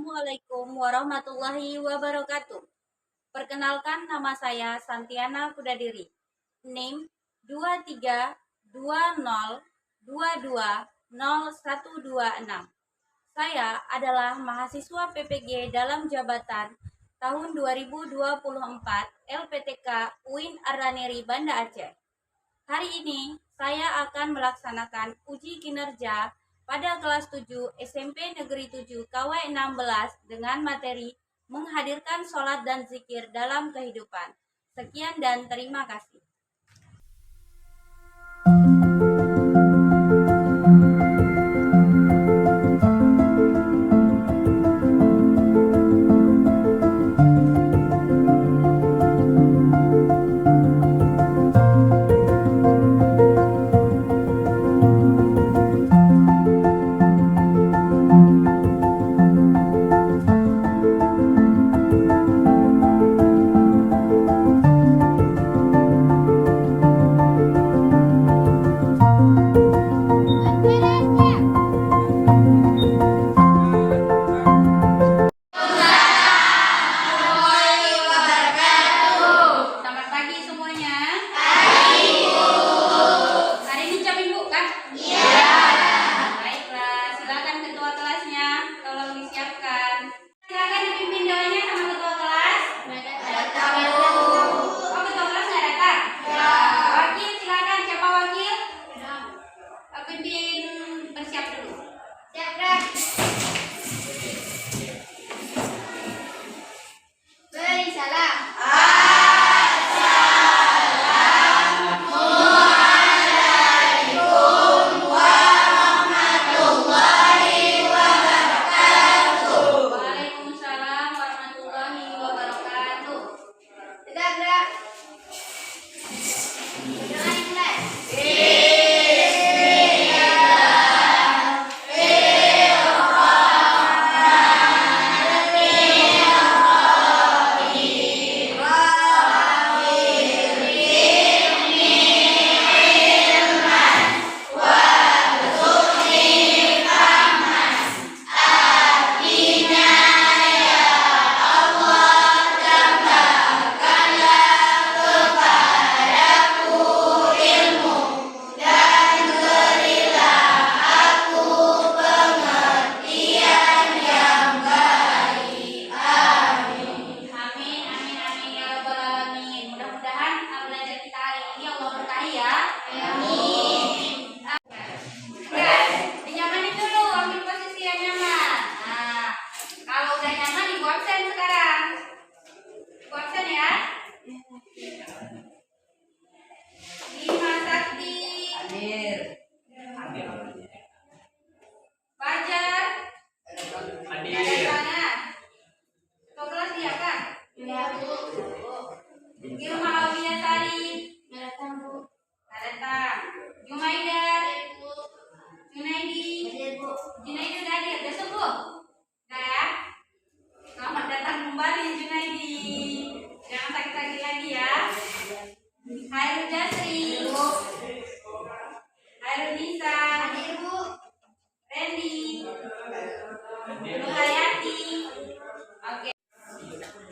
Assalamualaikum warahmatullahi wabarakatuh. Perkenalkan, nama saya Santiana Kudadiri. NIM 2320220126. Saya adalah mahasiswa PPG dalam jabatan tahun 2024 LPTK UIN Ardaneri Banda Aceh. Hari ini saya akan melaksanakan uji kinerja pada kelas 7 SMP Negeri 7 KW 16 dengan materi menghadirkan sholat dan zikir dalam kehidupan. Sekian dan terima kasih.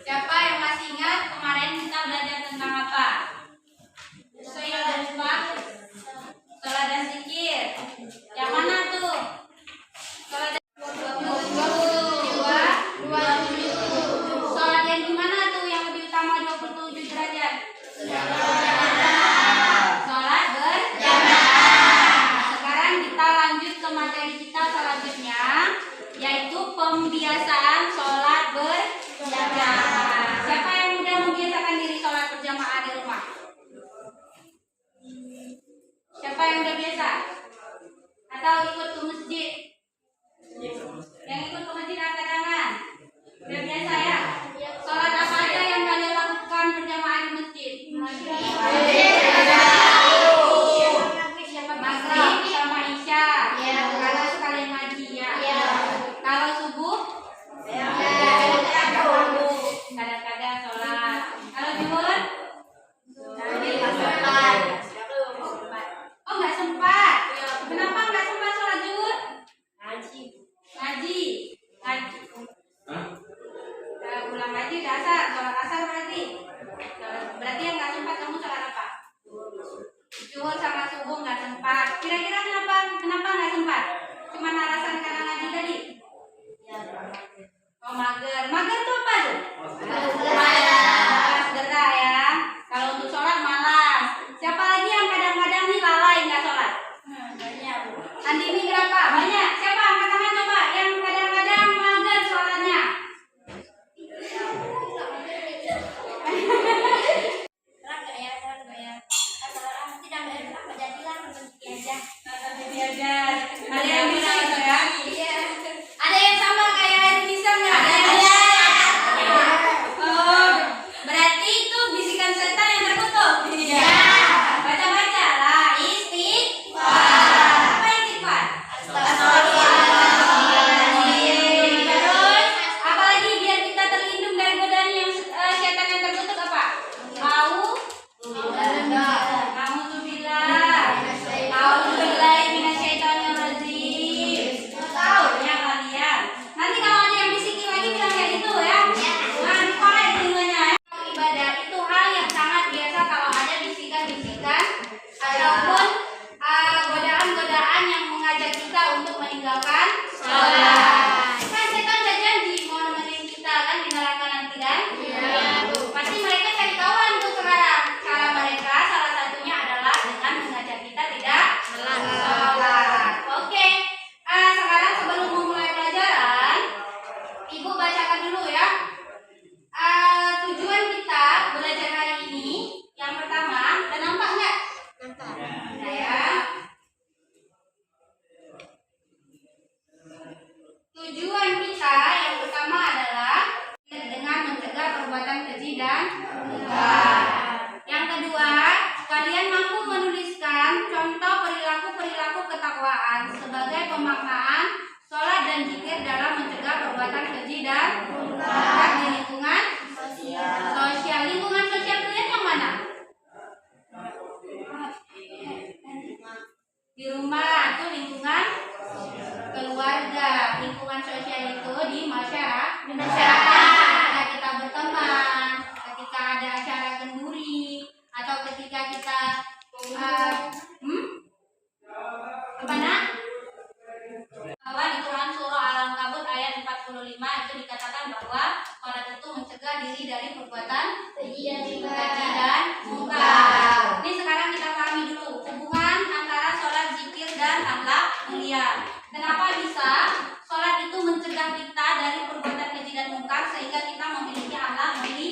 Siapa yang masih ingat kemarin kita belajar tentang apa? Sesuai dan lupa. Sholat dan zikir. Yang mana tuh? Sholat dan 27. Sholat yang gimana tuh yang lebih utama 27 derajat? Sholat berjamaah. Sekarang kita lanjut ke materi kita selanjutnya, yaitu pembiasaan sholat berjamaah. Siapa yang udah membiasakan diri sholat berjamaah di rumah? Siapa yang udah biasa? Atau ikut ke masjid? Yang ikut ke masjid angkat tangan. Udah biasa ya? Sholat apa aja yang kalian lakukan berjamaah di masjid? Maghrib sama Isya. Kalau sekalian ngaji ya. Kalau subuh? Kadang-kadang sholat. Kalau zuhur? Oh, nggak sempat. Kenapa nggak sempat sholat zuhur? meninggalkan sholat. Kan setan udah janji mau nemenin kita kan di neraka nanti kan? Iya. Pasti mereka cari kawan tuh sekarang. Cara mereka salah satunya adalah dengan mengajak kita tidak sholat. Oke. Sekarang sebelum memulai pelajaran, Ibu bacakan dulu ya. Tujuan kita belajar hari ini yang pertama, dan nampak nggak? Nampak. Nah ya. Tujuan kita yang pertama adalah dengan mencegah perbuatan keji dan mungkar. Yang kedua, kalian mampu menuliskan contoh perilaku-perilaku ketakwaan sebagai pemaknaan sholat dan zikir dalam mencegah perbuatan keji dan mungkar di lingkungan sosial. Lingkungan sosial kalian yang mana? Di rumah itu lingkungan keluarga. Lingkungan sosial itu di masyarakat. Ketika kita berteman, ketika ada acara kenduri, atau ketika kita apa nak? Bahwa di Quran surah Al-Ankabut ayat 45 itu dikatakan bahwa sholat itu mencegah diri dari perbuatan keji dan mungkar. Ini sekarang kita pahami dulu hubungan antara sholat, zikir, dan akhlak mulia. Kenapa bisa sholat itu mencegah kita dari perbuatan keji dan mungkar sehingga kita memiliki akhlak mulia?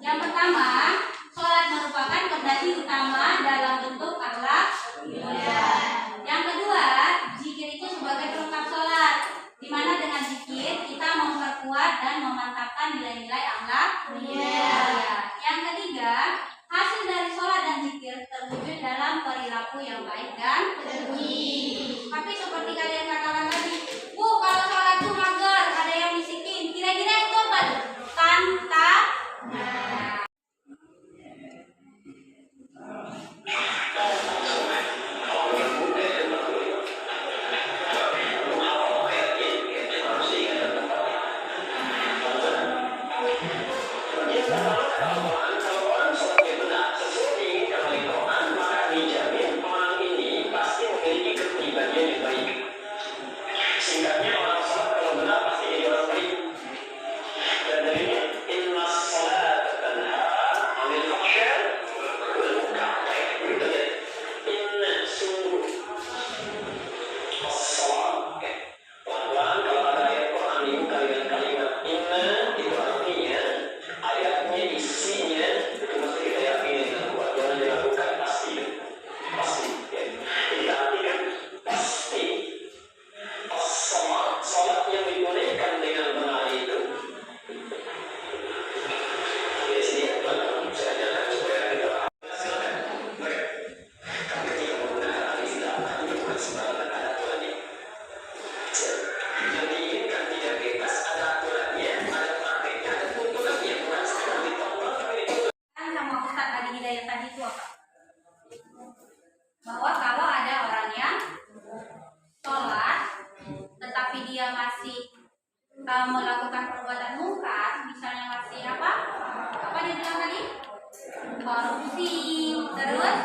Yang pertama, sholat merupakan fondasi utama dalam bentuk akhlak mulia. Yang kedua, zikir itu sebagai pelengkap sholat, di mana dengan zikir kita memperkuat dan memantapkan nilai-nilai akhlak mulia. Yang ketiga, hasil dari sholat dan zikir terwujud dalam perilaku yang baik dan suci. Tapi seperti kalian katakan tadi, Bu, kalau sholat itu mager, ada yang bisikin. Kira-kira itu apa tuh? Bahwa kalau ada orang yang sholat tetapi dia masih melakukan perbuatan mungkar, misalnya masih apa dia bilang tadi? Korupsi, terus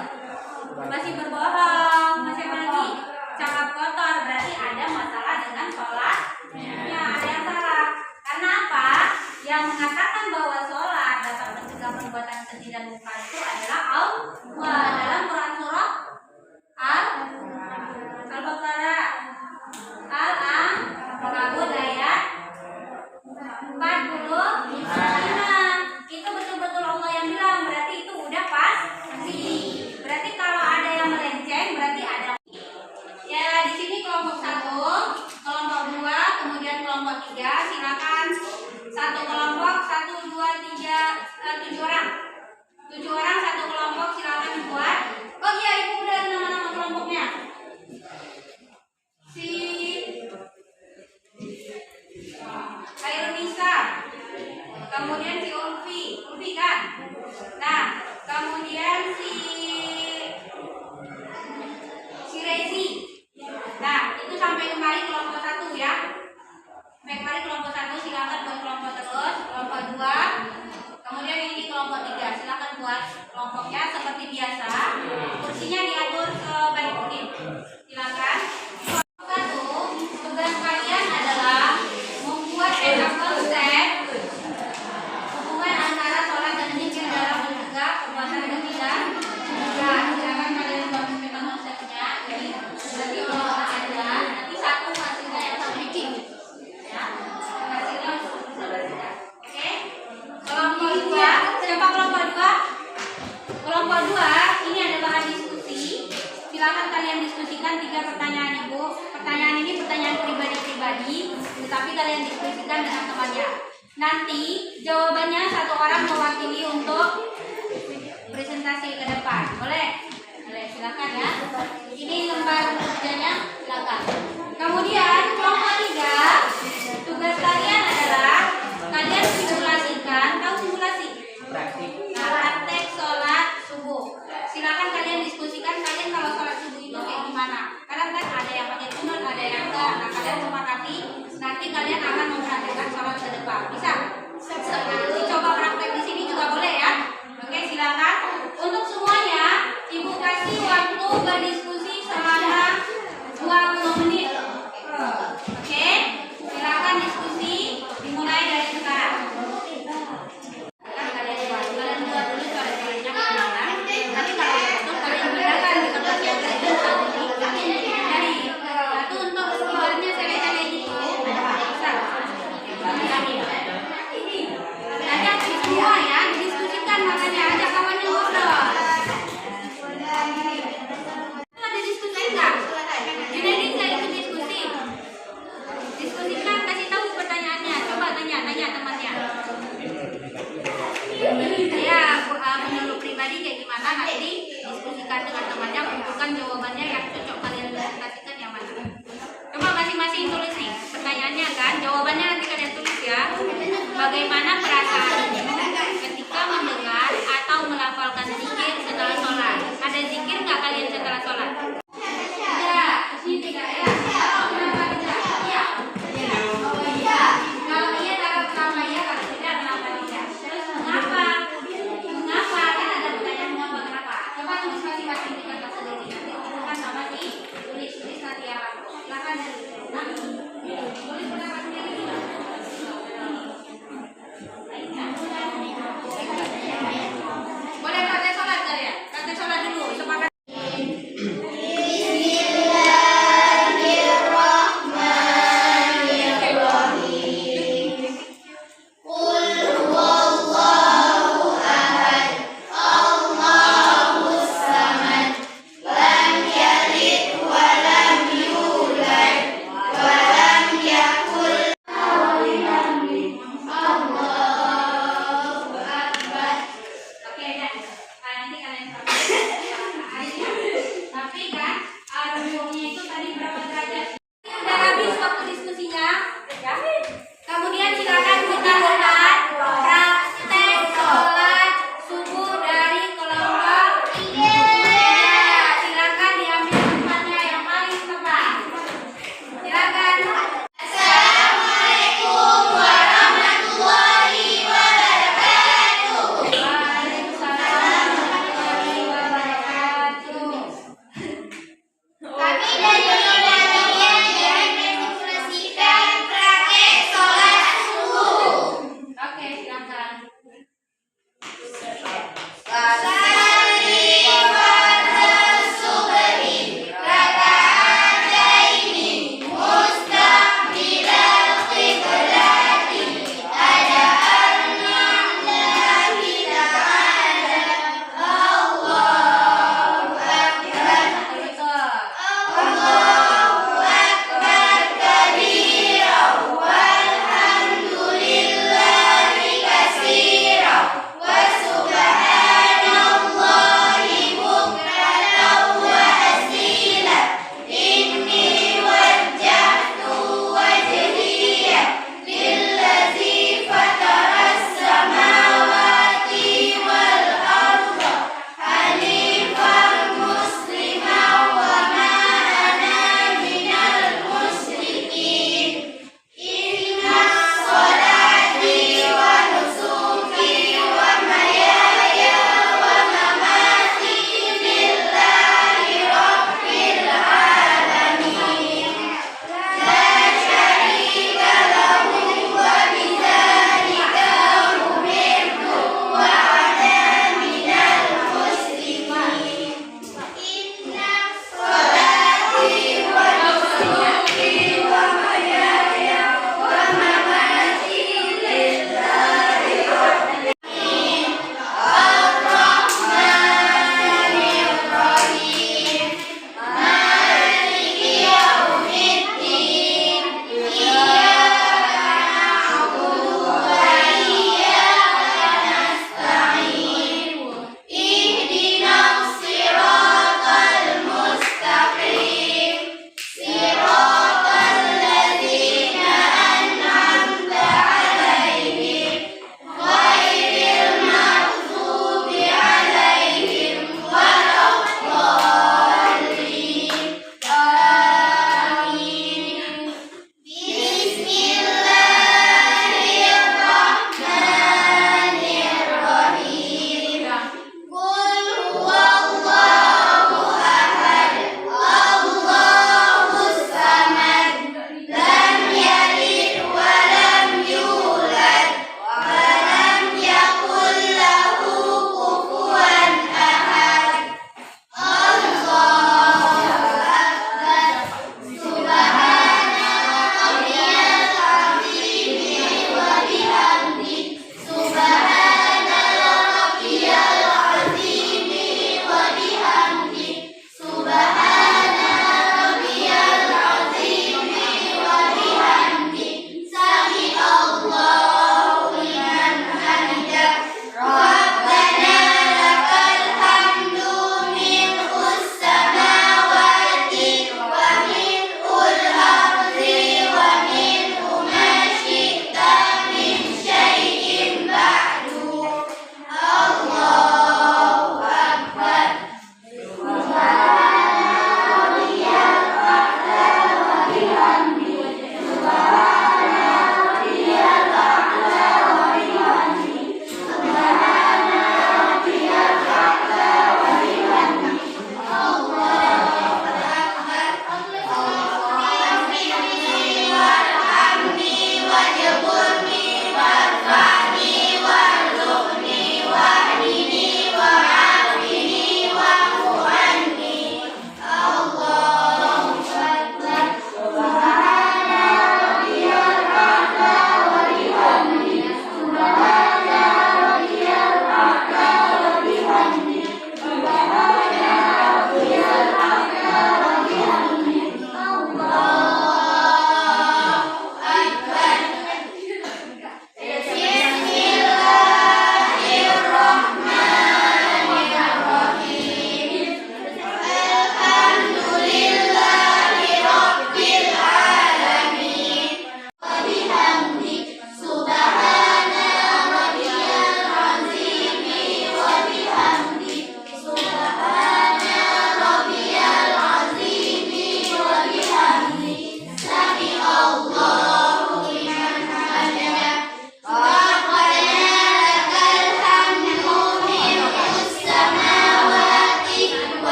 masih berbohong, masih apa lagi? Cakap kotor, berarti ada masalah dengan sholatnya, ada yang salah. Karena apa? Yang mengatakan bahwa sholat dapat mencegah perbuatan keji dan mungkar itu adalah Allah dalam Quran surah Al-Baqarah Al-Ankabut ayat 45. Itu betul-betul Allah yang bilang, berarti itu udah pasti. Berarti kalau ada yang melenceng diskusikan 3 pertanyaan Ibu. Pertanyaan ini pertanyaan pribadi-pribadi, tetapi kalian diskusikan dengan temannya. Nanti jawabannya satu orang mewakili untuk presentasi ke depan. Boleh? Boleh, silakan ya. Ini lembar kerjanya, silakan. Kemudian kelompok 3, tugas kalian adalah kalian simulasikan, tahu simulasi? Praktek sholat subuh. Silakan kalian diskusikan kalian kalau sholat subuh itu kayak gimana. Karena kan ada yang pakai kunut, ada yang enggak. Nah kalian sepakati, nanti kalian akan memperhatikan sholat ke depan. Bisa? Nanti coba praktek di sini juga boleh ya. Oke, silakan. Untuk semuanya, Ibu kasih waktu berdiskusi selama 20 menit. Oke, silakan diskusi dimulai dari sekarang. Kalian buat dulu suara-suaranya gimana. Nanti kalau betul kalian bedakan di kertas yang tadi. Jadi satu untuk ibaratnya sele-sele gitu. Bisa. Nanti semua ya didiskusikan, makanya ajak kawannya ngobrol. Ada diskusi enggak? Jadi nggak ikut diskusi. Diskusikan, kasih tahu pertanyaannya. Coba tanya temannya. Ya, menurut pribadi kayak gimana, nanti diskusikan dengan temannya, kumpulkan jawabannya yang cocok kalian presentasikan yang mana. Coba masing-masing tulis nih pertanyaannya kan, jawabannya nanti kalian tulis ya. Bagaimana perasaanmu ketika mendengar atau melafalkan zikir setelah sholat? Ada zikir nggak kalian setelah sholat? Tidak, ini tidak ya. Kenapa tidak? Iya. Oh iya. Kalau iya, kenapa iya? Kalau tidak, kenapa tidak? Terus mengapa? Mengapa? Kan ada pertanyaan mengapa kenapa? Coba tulis masing-masing di kertas sendiri. Nanti kumpulkan sama si tulis nanti ya. Silakan tulis pendapat sendiri.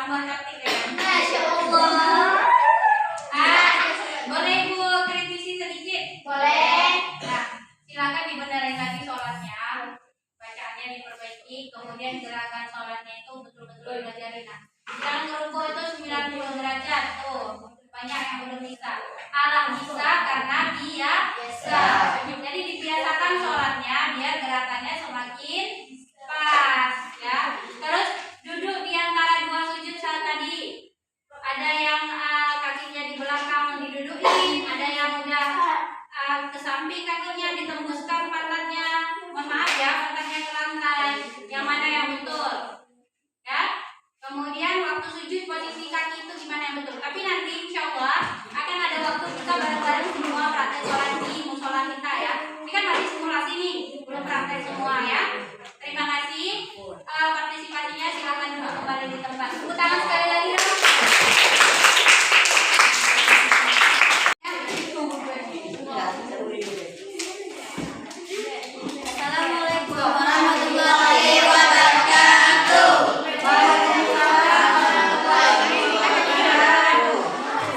tambah cantik ya. Masya Allah. Boleh Ibu kritisi sedikit? Boleh. Nah, silakan dibenerin lagi sholatnya, bacaannya diperbaiki, kemudian gerakan sholatnya itu betul-betul diajarin. Nah, yang ngerukuk itu 90 derajat tuh, banyak yang belum bisa. Alam bisa karena biasa. Jadi dibiasakan sholatnya biar gerakannya semakin pas ya. Terus duduk di antara dua sujud saat tadi. Ada yang kakinya di belakang didudukin, ada yang udah ke samping kakinya ditembuskan pantatnya. Mohon maaf ya, pantatnya ke lantai. Yang mana yang betul? Ya. Kemudian waktu sujud posisi kaki itu gimana yang betul? Tapi nanti insya Allah akan ada waktu kita bareng-bareng semua praktek sholat di musola kita ya. Ini kan masih simulasi nih, belum praktek semua ya. Terima kasih partisipasinya, silakan duduk kembali di tempat. Tepuk tangan sekali lagi dong. Assalamualaikum warahmatullahi wabarakatuh.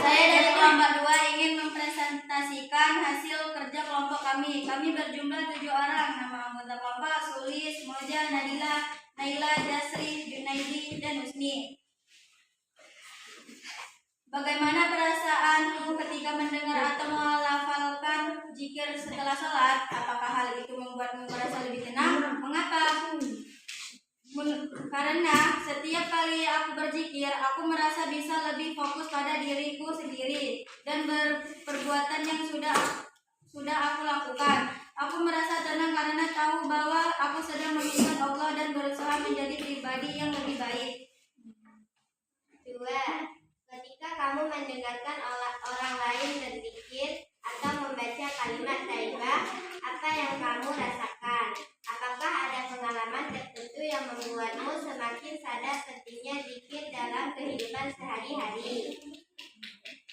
Saya dari kelompok 2 ingin mempresentasikan hasil kerja kelompok kami. Kami berjumlah 7 orang. Nama anggota kelompok Sulis, Moja, Nadila, Naila, Jasri, Junaidi, dan Husni. Bagaimana perasaanmu ketika mendengar atau melafalkan zikir setelah sholat? Apakah hal itu membuatmu merasa lebih tenang? Mengapa? Karena setiap kali aku berzikir, aku merasa bisa lebih fokus pada diriku sendiri dan perbuatan yang sudah aku lakukan. Aku merasa tenang karena tahu bahwa aku sedang mengingat Allah dan berusaha menjadi pribadi yang lebih baik. 2. Ketika kamu mendengarkan orang lain berzikir atau membaca kalimat thayyibah, apa yang kamu rasakan? Apakah ada pengalaman tertentu yang membuatmu semakin sadar pentingnya zikir dalam kehidupan sehari-hari?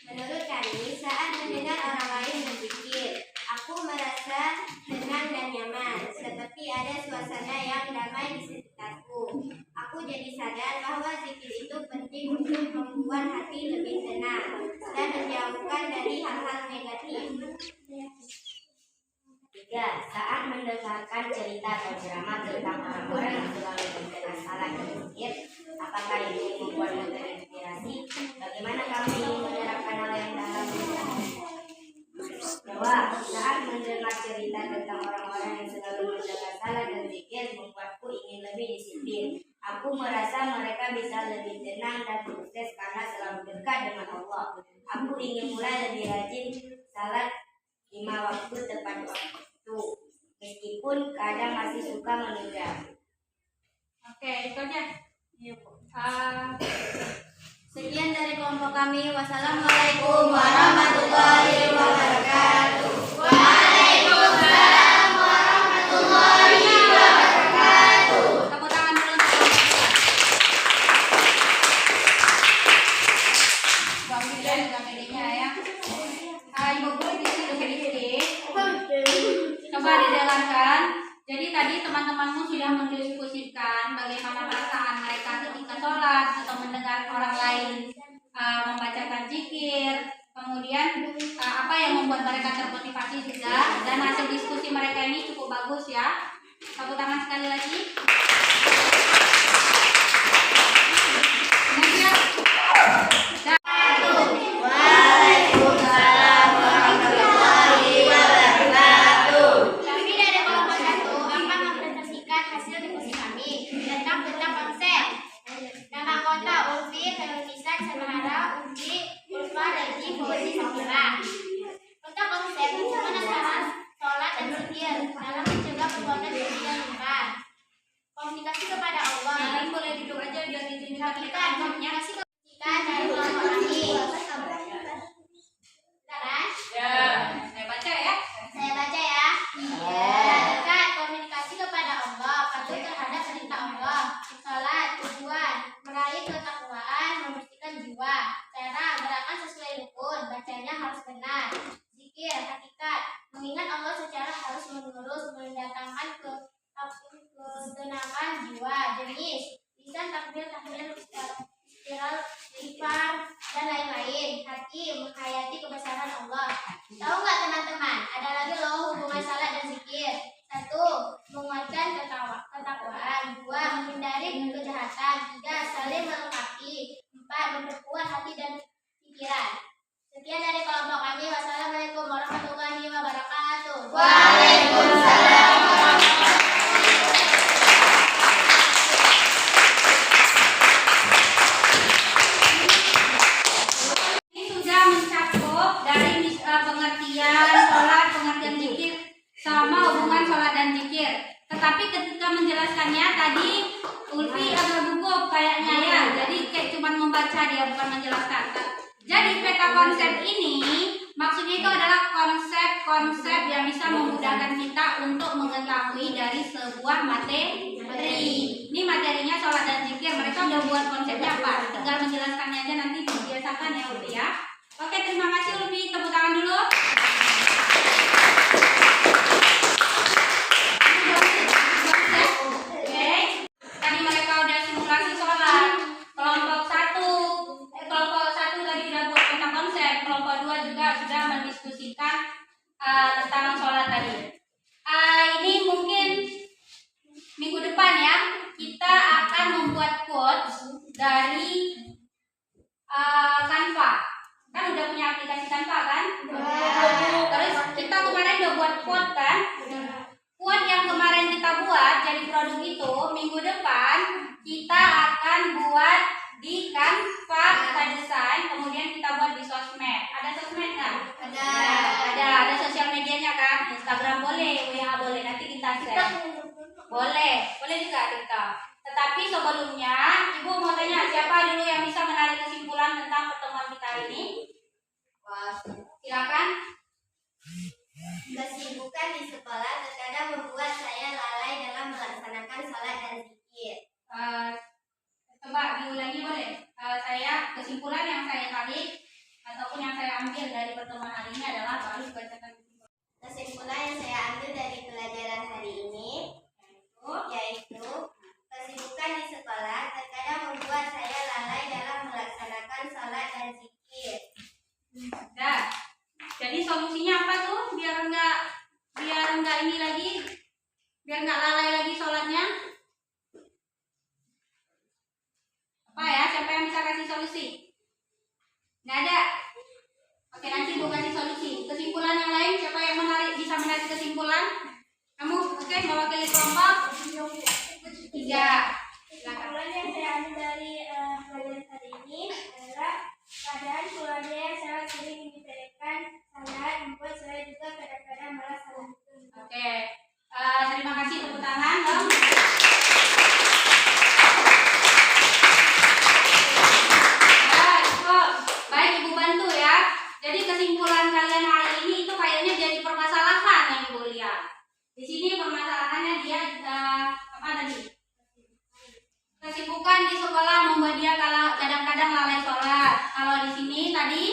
Menurut kami, saat mendengar orang lain berzikir, aku merasa tenang dan nyaman, seperti ada suasana yang damai di sekitarku. Aku jadi sadar bahwa zikir itu penting untuk membuat hati lebih tenang dan menjauhkan dari hal-hal negatif. 3. Saat mendengarkan cerita atau ceramah tentang orang-orang yang selalu terkena salah dan zikir, apakah ini membuatmu terinspirasi? Bagaimana kamu ingin menerapkan hal yang dalam? Jawab. Saat mendengar cerita tentang orang-orang yang selalu menjaga salah dan zikir, membuatku ingin lebih disiplin. Aku merasa mereka bisa lebih tenang dan sukses karena selalu dekat dengan Allah. Aku ingin mulai lebih rajin salat 5 waktu tepat waktu, meskipun kadang masih suka menunda. Oke, itu aja. Iya, Bu. Sekian dari kelompok kami. Wassalamualaikum warahmatullahi wabarakatuh. Waalaikumsalam warahmatullahi wabarakatuh. Tepuk tangan dulu. Bang Bidan juga medianya ya. Ibu guru di sini sedikit. Coba dijalankan. Jadi tadi teman-temanmu sudah mendiskusikan bagaimana perasaan mereka ketika sholat atau mendengar orang lain membacakan zikir. Kemudian apa yang membuat mereka termotivasi juga, dan hasil diskusi mereka ini cukup bagus ya. Tepuk tangan sekali lagi. Kemudian Waalaikumsalam warahmatullahi wabarakatuh. Kami dari kelompok 1 akan mempresentasikan hasil diskusi kami tentang konsep. Nama anggota Ulfi, Feministan, Samahara, Ulfi, Ulfa, Reji, Fauzi, Safira. Tentang konsep bagaimana cara sholat dan zikir dalam mencegah perbuatan syirik dan mungkar. Komunikasi kepada Allah. kalian boleh duduk aja biar ditunjukkan Kita konsepnya. komunikasi dari kelompok kami. Sekarang Ya, saya baca ya. saya baca ya. Melakukan komunikasi kepada Allah, patuh terhadap perintah Allah, salat, tujuan, meraih ketakwaan, membersihkan jiwa, cara gerakan sesuai rukun, bacanya harus benar, zikir, hakikat, mengingat Allah secara harus menerus mendatangkan ketenangan jiwa, jenis, lisan takbir istiral mata. 3. Saling melengkapi. 4. Memperkuat hati dan pikiran. Sekian dari kelompok kami. Wassalamualaikum warahmatullahi wabarakatuh. Waalaikumsalam. Ini sudah mencakup dari pengertian sholat, pengertian zikir, sama hubungan sholat dan zikir. Tetapi ketika menjelaskannya tadi Ulfi agak gugup kayaknya ya. Jadi kayak cuma membaca dia, bukan menjelaskan. Jadi peta konsep ini maksudnya itu adalah konsep-konsep yang bisa memudahkan kita untuk mengetahui dari sebuah materi. Ini materinya sholat dan zikir. Mereka udah buat konsepnya apa? Tinggal menjelaskannya aja, nanti dibiasakan ya Ulfi ya. Oke, terima kasih Ulfi. Tepuk tangan dulu. Oke. Tadi mereka udah simulasi sholat. Kelompok satu tadi udah buat tentang konsep. Kelompok 2 juga sudah mendiskusikan tentang sholat tadi. Ini mungkin minggu depan ya kita akan membuat quotes dari Canva. Kan udah punya aplikasi Canva kan? Terus kita kemarin udah buat quote kan? Quote yang kemarin kita buat jadi produk itu minggu depan kita akan buat di Canva, kita desain, kemudian kita buat di sosmed. Ada sosmed nggak? Ada sosial medianya kan? Instagram boleh, WA boleh, nanti kita share. Boleh juga kita. Tetapi sebelumnya Ibu mau tanya siapa dulu yang bisa menarik kesimpulan tentang pertemuan kita ini? Silakan. Kesibukan di sekolah terkadang membuat saya lalai dalam melaksanakan sholat dan zikir. Coba diulangi boleh? Kesimpulan yang saya tarik ataupun yang saya ambil dari pertemuan hari ini adalah baru dibacakan kesimpulan. Kesimpulan yang saya ambil dari pelajaran hari ini yaitu kesibukan di sekolah terkadang membuat saya lalai dalam melaksanakan sholat dan zikir. Nah, jadi solusinya apa tuh biar enggak ini lagi, biar enggak lalai lagi sholatnya? Apa ya? Siapa yang bisa kasih solusi? Nggak ada. Oke, nanti Ibu kasih solusi. Kesimpulan yang lain siapa yang bisa menarik kesimpulan? Kamu oke mewakili kelompok 3. Kesimpulan yang saya ambil dari pelajaran hari ini adalah keadaan keluarga yang sangat sering menyepelekan sholat membuat saya juga kadang-kadang malas sholat. Oke, terima kasih, tepuk tangan dong. Baik, Ibu bantu ya. Jadi kesimpulan kalian hari ini itu kayaknya jadi permasalahan yang Ibu lihat. Di sini permasalahannya dia apa tadi? Kesibukan di sekolah membuat dia kadang-kadang lalai sholat. Kalau di sini tadi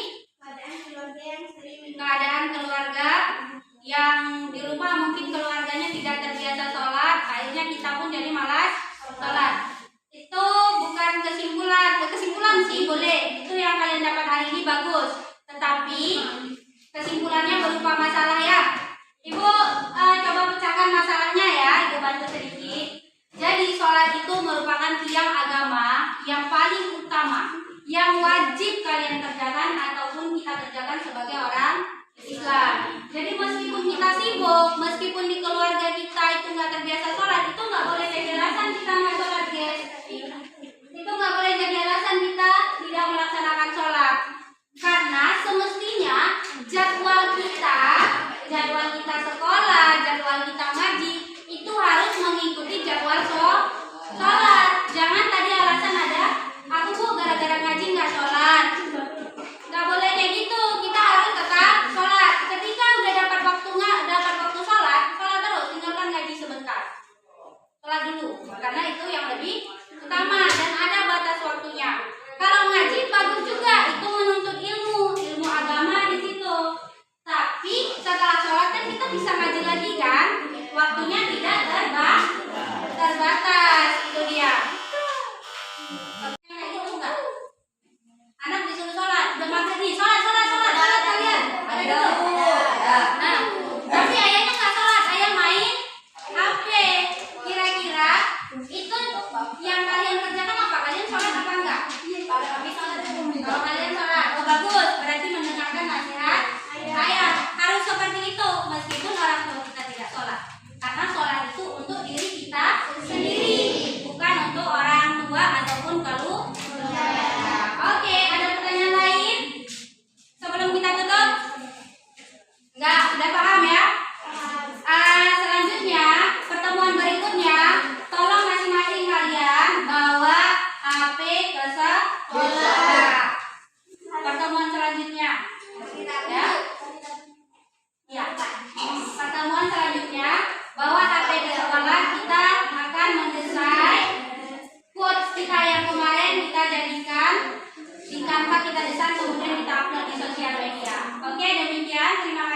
keadaan keluarga yang di rumah mungkin keluarganya tidak terbiasa sholat, akhirnya kita pun jadi malas sholat. Itu bukan kesimpulan sih boleh. Itu yang kalian dapat hari ini bagus. Tetapi kesimpulannya berupa masalah ya. Ibu coba pecahkan masalahnya ya. Ibu bantu sedikit. Jadi sholat itu merupakan tiang agama yang paling utama, yang wajib kalian kerjakan ataupun kita kerjakan sebagai orang Islam. Jadi meskipun kita sibuk, meskipun di keluarga kita itu nggak terbiasa sholat, itu nggak boleh jadi alasan kita nggak sholat, guys. Itu nggak boleh jadi alasan kita tidak melaksanakan sholat. Karena semestinya jadwal kita sekolah, jadwal kita ngaji itu harus mengikuti jadwal sholat. Jangan tadi alasan ada, aku Bu gara-gara ngaji nggak sholat. Nggak boleh kayak gitu. Kita harus tetap sholat. Ketika udah dapat waktu sholat terus, tinggalkan ngaji sebentar. Sholat dulu, karena itu yang lebih utama dan ada batas waktunya. Kalau ngaji bagus juga, itu menuntut ilmu agama di situ. Tapi setelah sholat kan kita bisa ngaji lagi kan? Waktunya tidak terbatas, itu dia. Kayak gitu enggak? Anak disuruh sholat, udah maghrib nih, sholat kalian. Ada dulu. Nah, tapi ayahnya nggak sholat, ayah main HP. Kira-kira itu yang kalian maka kita desain kemudian kita upload di sosial media. Oke, demikian. Terima kasih.